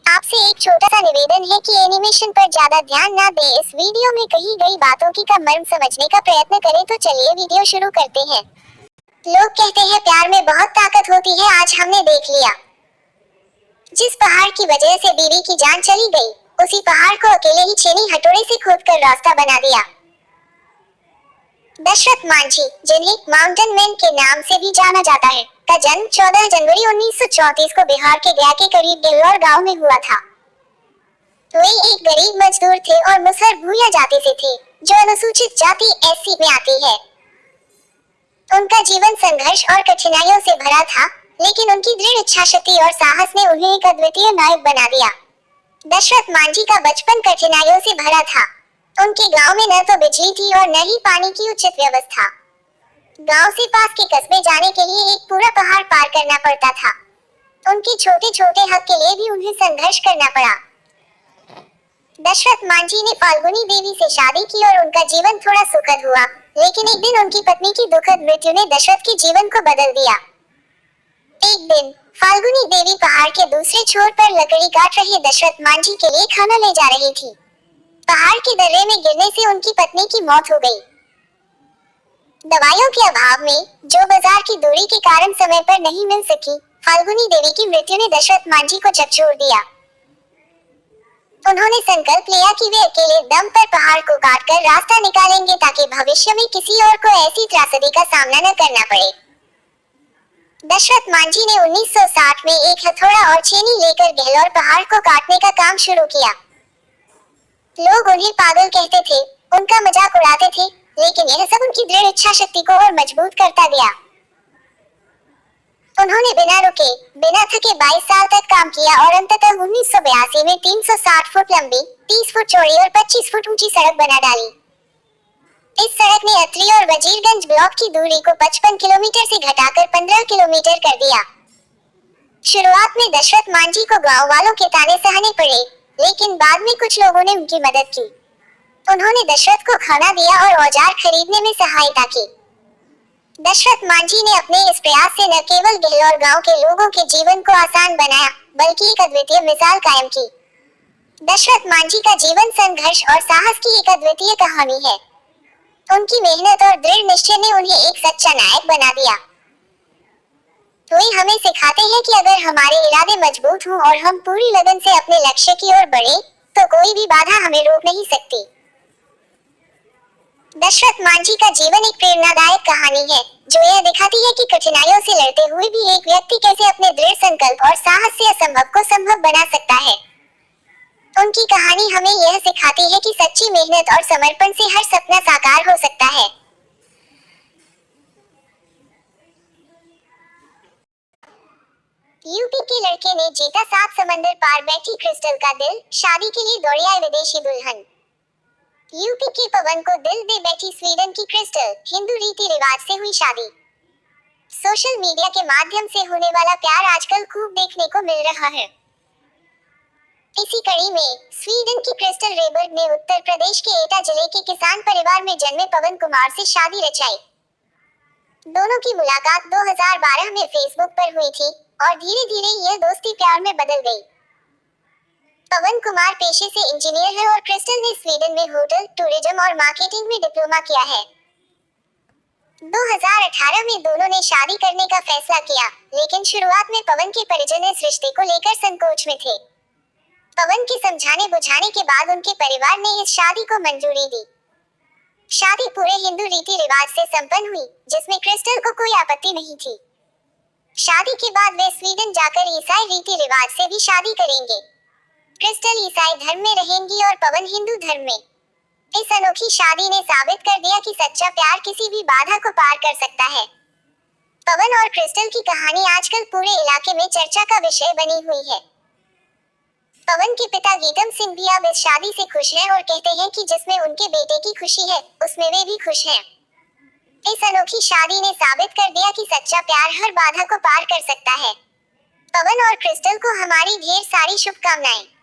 आपसे एक छोटा सा निवेदन है कि एनिमेशन पर ज्यादा ध्यान ना दें। इस वीडियो में कही गई बातों की का मर्म समझने का प्रयत्न करें। तो चलिए वीडियो शुरू करते हैं। लोग कहते हैं प्यार में बहुत ताकत होती है। आज हमने देख लिया। जिस पहाड़ की वजह से बीवी की जान चली गई, उसी पहाड़ को अकेले ही छेनी हथौड़े से खोदकर रास्ता बना दिया। दशरथ मांझी, जिन्हें माउंटेन मैन के नाम से भी जाना जाता है, का जन्म 14 जनवरी 1934 को बिहार के गया के करीब डेल्हौर गांव में हुआ था। वे एक गरीब मजदूर थे और मुसहर भूया जाति से थे, जो अनुसूचित जाति एससी में आती है। उनका जीवन संघर्ष और कठिनाइयों से भरा था, लेकिन उनकी दृढ़ इच्छा शक्ति और साहस ने उन्हें एक अद्वितीय नायक बना दिया। दशरथ मांझी का बचपन कठिनाइयों से भरा था। उनके गांव में न तो बिजली थी और न ही पानी की उचित व्यवस्था। गांव से पास के कस्बे जाने के लिए एक पूरा पहाड़ पार करना पड़ता था। उनके छोटे छोटे हक के लिए भी उन्हें संघर्ष करना पड़ा। दशरथ मांझी ने फाल्गुनी देवी से शादी की और उनका जीवन थोड़ा सुखद हुआ, लेकिन एक दिन उनकी पत्नी की दुखद मृत्यु ने दशरथ के जीवन को बदल दिया। एक दिन फाल्गुनी देवी पहाड़ के दूसरे छोर पर लकड़ी काट रहे दशरथ मांझी के लिए खाना ले जा रही थी। पहाड़ के दर्रे में गिरने से उनकी पत्नी की मौत हो गई। दवाइयों के अभाव में, जो बाजार की दूरी के कारण समय पर नहीं मिल सकी, फाल्गुनी देवी की मृत्यु ने दशरथ मांझी को झकझोर दिया। उन्होंने संकल्प लिया कि वे अकेले दम पर पहाड़ को काटकर रास्ता निकालेंगे ताकि भविष्य में किसी और को ऐसी त्रासदी का सामना न करना पड़े। दशरथ मांझी ने 1960 में एक हथौड़ा और छेनी लेकर डेल्हौर पहाड़ को काटने का काम शुरू किया। लोग उन्हें पागल कहते थे, उनका मजाक उड़ाते थे, लेकिन यह सब उनकी दृढ़ इच्छा शक्ति को और मजबूत करता गया। उन्होंने बिना रुके, बिना थके 22 साल तक काम किया और अंततः 1982 में 360 फुट लंबी, 30 फुट चौड़ी और 25 फुट ऊंची सड़क बना डाली। इस सड़क ने अतरी और वजीरगंज ब्लॉक की दूरी को 55 किलोमीटर से घटाकर 15 किलोमीटर कर दिया। शुरुआत में दशरथ मांझी को गांव वालों के ताने सहने पड़े, लेकिन बाद में कुछ लोगों ने उनकी मदद की। उन्होंने दशरथ को खाना दिया और औजार खरीदने में सहायता की। दशरथ मांझी ने अपने इस प्रयास से न केवल डेल्हौर गांव के लोगों के जीवन को आसान बनाया, बल्कि एक अद्वितीय मिसाल कायम की। दशरथ मांझी का जीवन संघर्ष और साहस की एक अद्वितीय कहानी है। उनकी मेहनत और दृढ़ निश्चय ने उन्हें एक सच्चा नायक बना दिया। वे हमें सिखाते हैं कि अगर हमारे इरादे मजबूत हों और हम पूरी लगन से अपने लक्ष्य की ओर बढ़ें, तो कोई भी बाधा हमें रोक नहीं सकती। दशरथ मांझी का जीवन एक प्रेरणादायक कहानी है, जो यह दिखाती है कि कठिनाइयों से लड़ते हुए भी एक व्यक्ति कैसे अपने दृढ़ संकल्प और साहस से असंभव को संभव बना सकता है। उनकी कहानी हमें यह सिखाती है कि सच्ची मेहनत और समर्पण से हर सपना साकार हो सकता है। यूपी के लड़के ने जीता 7 समंदर पार बैठी क्रिस्टल का दिल, शादी के लिए दौड़ी आई विदेशी दुल्हन। यूपी के पवन को दिल दे बैठी स्वीडन की क्रिस्टल, हिंदू रीति रिवाज से हुई शादी। सोशल मीडिया के माध्यम से होने वाला प्यार आजकल खूब देखने को मिल रहा है। इसी कड़ी में स्वीडन की क्रिस्टल रेबर्ग ने उत्तर प्रदेश के एटा जिले के किसान परिवार में जन्मे पवन कुमार से शादी रचाई। दोनों की मुलाकात 2012 में फेसबुक पर हुई थी और धीरे धीरे यह दोस्ती प्यार में बदल गई। पवन कुमार पेशे से इंजीनियर है और क्रिस्टल ने स्वीडन में होटल, टूरिज्म और मार्केटिंग में डिप्लोमा किया है। 2018 में दोनों ने शादी करने का फैसला किया, लेकिन शुरुआत में पवन के परिजन इस रिश्ते को लेकर संकोच में थे। पवन के समझाने बुझाने के बाद उनके परिवार ने इस शादी को मंजूरी दी। शादी पूरे हिंदू रीति रिवाज से संपन्न हुई, जिसमें क्रिस्टल को कोई आपत्ति नहीं थी। शादी के बाद वे स्वीडन जाकर ईसाई रीति रिवाज से भी शादी करेंगे। क्रिस्टल ईसाई धर्म में रहेंगी और पवन हिंदू धर्म में। इस अनोखी शादी ने साबित कर दिया कि सच्चा प्यार किसी भी बाधा को पार कर सकता है। पवन और क्रिस्टल की कहानी आजकल पूरे इलाके में चर्चा का विषय बनी हुई है। पवन के पिता गीतम सिंह भी अब इस शादी से खुश हैं और कहते हैं कि जिसमें उनके बेटे की खुशी है, उसमें वे भी खुश हैं। इस अनोखी शादी ने साबित कर दिया कि सच्चा प्यार हर बाधा को पार कर सकता है। पवन और क्रिस्टल को हमारी ढेर सारी शुभकामनाएं।